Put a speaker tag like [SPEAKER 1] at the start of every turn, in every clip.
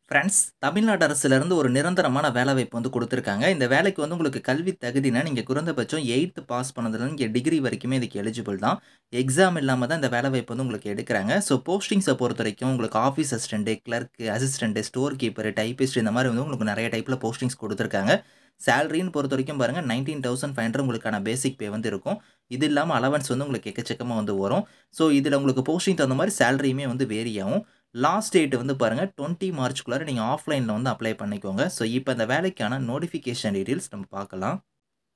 [SPEAKER 1] Friends, Tamil Nadu அரசுலேருந்து ஒரு நிரந்தரமான வேலைவாய்ப்பு வந்து குடுத்துருக்காங்க. இந்த வேலைக்கு வந்து உங்களுக்கு கல்வி தகுதினா, நீங்க குறைந்தபட்சம் 8த் பாஸ் பண்ணதுலேருந்து இங்க டிகிரி வரைக்குமே இதுக்கு எலிஜிபிள் தான். எக்ஸாம் இல்லாம தான் இந்த வேலைவாய்ப்பு வந்து உங்களுக்கு எடுக்குறாங்க. ஸோ போஸ்டிங்ஸ பொறுத்தவரைக்கும் உங்களுக்கு office assistant, clerk, assistant, store keeper, typist இந்த மாரி வந்து உங்களுக்கு நெறைய டைப்ல போஸ்டிங்ஸ் குடுத்துருக்காங்க. சேலரின்னு பொறுத்தவரைக்கும் பாருங்க 19,500 உங்களுக்கான பேசிக் பே வந்து இருக்கும். இது இல்லாம அலவன்ஸ் வந்து உங்களுக்கு எக்கச்சக்கமா வந்து வரும். ஸோ இதுல உங்களுக்கு போஸ்டிங் தகுந்த மாரி சேலரியுமே வந்து வேரி ஆகும். லாஸ்ட் டேட் வந்து பாருங்க 20 மார்ச்க்குள்ளார நீங்க ஆஃப்லைன்ல வந்து அப்ளை பண்ணிக்கோங்க. ஸோ இப்ப இந்த வேலைக்கான நோட்டிஃபிகேஷன் டீட்டெயில்ஸ் நம்ம பார்க்கலாம்.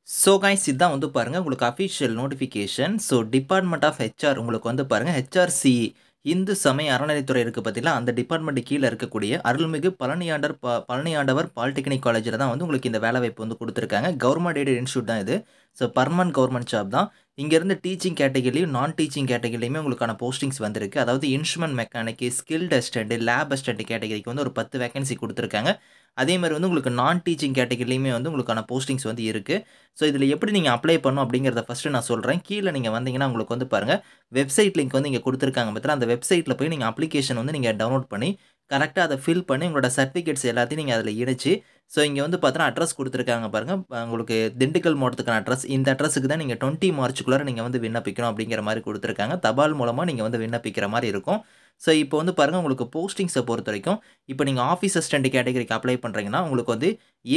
[SPEAKER 1] ஸோ கைஸ் இதான் வந்து பாருங்க உங்களுக்கு official notification. So department of HR உங்களுக்கு வந்து பாருங்க ஹெச்ஆர்சிஇ இந்து சமய அறநிலைத்துறை இருக்கு பார்த்தீங்களா, அந்த டிபார்ட்மெண்ட் கீழ இருக்கக்கூடிய அருள்மிகு பழனியாண்டவர் பாலிடெக்னிக் காலேஜ்ல தான் வந்து உங்களுக்கு இந்த வேலைவாய்ப்பு வந்து குடுத்துருக்காங்க. கவர்ன்மெண்ட் எய்டட் இன்ஸ்டிடியூட் தான் இது. ஸோ பெர்மனன்ட் கவர்ன்மெண்ட் ஜாப் தான். இங்கேருந்து டீச்சிங் கேட்டகரிலயும், நான் டீச்சிங் கேட்டகரிலயுமே உங்களுக்கான போஸ்டிங்ஸ் வந்திருக்கு. அதாவது instrument mechanic, skilled assistant, lab assistant கேட்டகரிக்கு வந்து ஒரு 10 வேக்கன்சி குடுத்துருக்காங்க. அதே மாரி வந்து உங்களுக்கு நான் டீச்சிங் கேட்டகரிலயுமே வந்து உங்களுக்கான போஸ்டிங்ஸ் வந்து இருக்கு. ஸோ இதில எப்படி நீங்க அப்ளை பண்ணணும் அப்படிங்கிறத ஃபர்ஸ்ட்டு நான் சொல்றேன். கீழ நீங்க வந்தீங்கன்னா உங்களுக்கு வந்து பாருங்க, வெப்சைட் லிங்க் வந்து இங்க குடுத்துருக்காங்க பார்த்தீங்களா, அந்த வெப்சைட்ல போய் நீங்க அப்ளிகேஷன் வந்து நீங்க டவுன்லோட் பண்ணி, கரெக்ட்டா அத ஃபில் பண்ணி உங்களோட சர்டிஃபிகேட்ஸ் எல்லாத்தையும் நீங்க அதில இணைச்சு, ஸோ இங்க வந்து பார்த்தீங்கன்னா அட்ரஸ் குடுத்துருக்காங்க பாருங்க. உங்களுக்கு திண்டுக்கல் மாவட்டத்துக்கான அட்ரஸ். இந்த அட்ரஸுக்கு தான் நீங்க 20 மார்ச்சுக்குள்ளார நீங்க வந்து விண்ணப்பிக்கணும் அப்படிங்கிற மாரி குடுத்துருக்காங்க. தபால் மூலமா நீங்க வந்து விண்ணப்பிக்கிற மாரி இருக்கும். ஸோ இப்போ வந்து பாருங்க உங்களுக்கு போஸ்டிங்ஸ பொறுத்தவரைக்கும், இப்போ நீங்க ஆஃபீஸ் அசிஸ்டன்ட் கேட்டகரிக்கு அப்ளை பண்றீங்கன்னா, உங்களுக்கு வந்து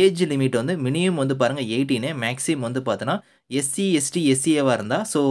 [SPEAKER 1] ஏஜ் லிமிட் வந்து மினிமம் வந்து பாருங்க 18 மேக்ஸிமம் வந்து பார்த்தீங்கன்னா, எஸ்சி, எஸ்டி, எஸ்சிஏவா இருந்தா ஸோ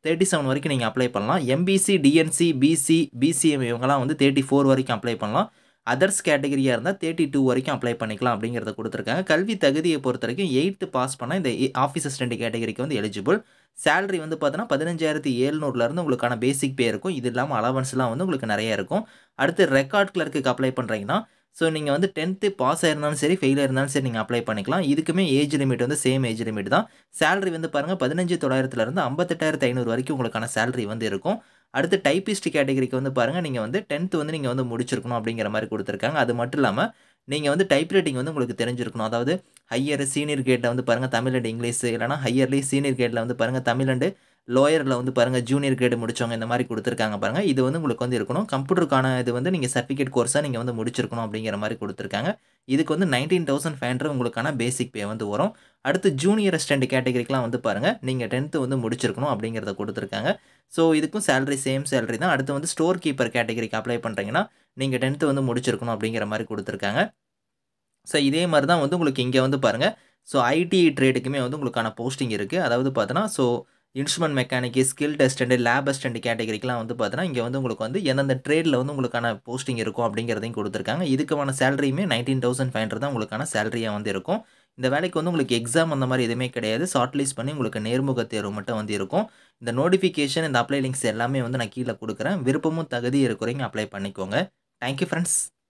[SPEAKER 1] 37 வரைக்கும் நீங்க அப்ளை பண்ணலாம். எம்பிசி, டிஎன்சி, பிசி, பிசிஎம் இவங்கலாம் வந்து 34 வரைக்கும் அப்ளை பண்ணலாம். அதர்ஸ் கேட்டகரியா இருந்தா 32 வரைக்கும் அப்ளை பண்ணிக்கலாம் அப்படிங்கிறத குடுத்துருக்காங்க. கல்வி தகுதிய பொறுத்தவரைக்கும் 8த் பாஸ் பண்ணா இந்த ஆஃபீஸ் அசிஸ்டன்ட் கேட்டகரிக்கு வந்து எலிஜிபிள். சேலரி வந்து பார்த்தீங்கன்னா 15,700லேருந்து உங்களுக்கான பேசிக் பே இருக்கும். இது இல்லாம அலவன்ஸ்லாம் வந்து உங்களுக்கு நெறைய இருக்கும். அடுத்து ரெக்கார்ட் கிளர்க்குக்கு அப்ளை பண்றீங்கன்னா, ஸோ நீங்க வந்து 10த் பாஸ் ஆயிருந்தாலும் சரி, ஃபெயில் ஆயிருந்தாலும் சரி நீங்க அப்ளை பண்ணிக்கலாம். இதுக்குமே ஏஜ் லிமிட் வந்து சேம் ஏஜ் லிமிட் தான். சேலரி வந்து பாருங்க 15,900லேருந்து 58,500 வரைக்கும் உங்களுக்கான சேலரி வந்து இருக்கும். அடுத்து டைப்பிஸ்ட் கேட்டகரிக்கு வந்து பாருங்க, நீங்க வந்து 10த் வந்து நீங்க வந்து முடிச்சிருக்கணும் அப்படிங்கிற மாரி குடுத்துருக்காங்க. அது மட்டும் இல்லாம, நீங்க வந்து டைப் ரைட்டிங் வந்து உங்களுக்கு தெரிஞ்சிருக்கணும். அதாவது ஹையர், சீனியர் கிரேட்ல வந்து பாருங்க தமிழ் அண்ட் இங்கிலீஷ் இல்லன்னா ஹையர்லயும் சீனியர் கிரேட்ல வந்து பாருங்க தமிழ் அண்ட் லோயர்ல வந்து பாருங்க ஜூனியர் கிரேட் முடிச்சவங்க இந்த மாரி குடுத்துருக்காங்க பாருங்க. இது வந்து உங்களுக்கு வந்து இருக்கணும். கம்ப்யூட்டருக்கான இது வந்து நீங்க சர்டிஃபிகேட் கோர்ஸா நீங்க வந்து முடிச்சிருக்கணும் அப்படிங்கிற மாரி குடுத்துருக்காங்க. இதுக்கு வந்து 19,500 உங்களுக்கான பேசிக் பே வந்து வரும். அடுத்து ஜூனியர் அசிஸ்டன்ட் கேட்டகரிக்குலாம் வந்து பாருங்க, நீங்க 10த் வந்து முடிச்சிருக்கணும் அப்படிங்கிறத குடுத்துருக்காங்க. ஸோ இதுக்கும் சேலரி சேம் சேலரி தான். அடுத்து வந்து ஸ்டோர் கீப்பர் கேட்டகரிக்கு அப்ளை பண்றீங்கன்னா, நீங்க 10த் வந்து முடிச்சிருக்கணும் அப்படிங்கிற மாரி குடுத்துருக்காங்க. ஸோ இதே மாரி தான் வந்து உங்களுக்கு இங்க வந்து பாருங்க, ஸோ ஐடி ட்ரேடுக்குமே வந்து உங்களுக்கான போஸ்டிங் இருக்கு. அதாவது பார்த்தீங்கன்னா, so instrument mechanic, skilled assistant, lab assistant கேட்டகரிக்குலாம் வந்து பார்த்தீங்கன்னா, இங்க வந்து உங்களுக்கு வந்து எந்தெந்த ட்ரேட்ல வந்து உங்களுக்கான போஸ்டிங் இருக்கும் அப்படிங்கிறதையும் குடுத்துருக்காங்க. இதுக்கான சேலரியுமே 19,500 தான் உங்களுக்கான சேலரியா வந்து இருக்கும். இந்த வேலைக்கு வந்து உங்களுக்கு எக்ஸாம் அந்த மாரி எதுவுமே கிடையாது. ஷார்ட் லிஸ்ட் பண்ணி உங்களுக்கு நேர்முக தேர்வு மட்டும் வந்து இருக்கும். இந்த நோட்டிஃபிகேஷன், இந்த அப்ளை லிங்க்ஸ் எல்லாமே வந்து நான் கீழ குடுக்குறேன். விருப்பமும் தகுதியும் இருக்கிறவங்க அப்ளை பண்ணிக்கோங்க. Thank you friends.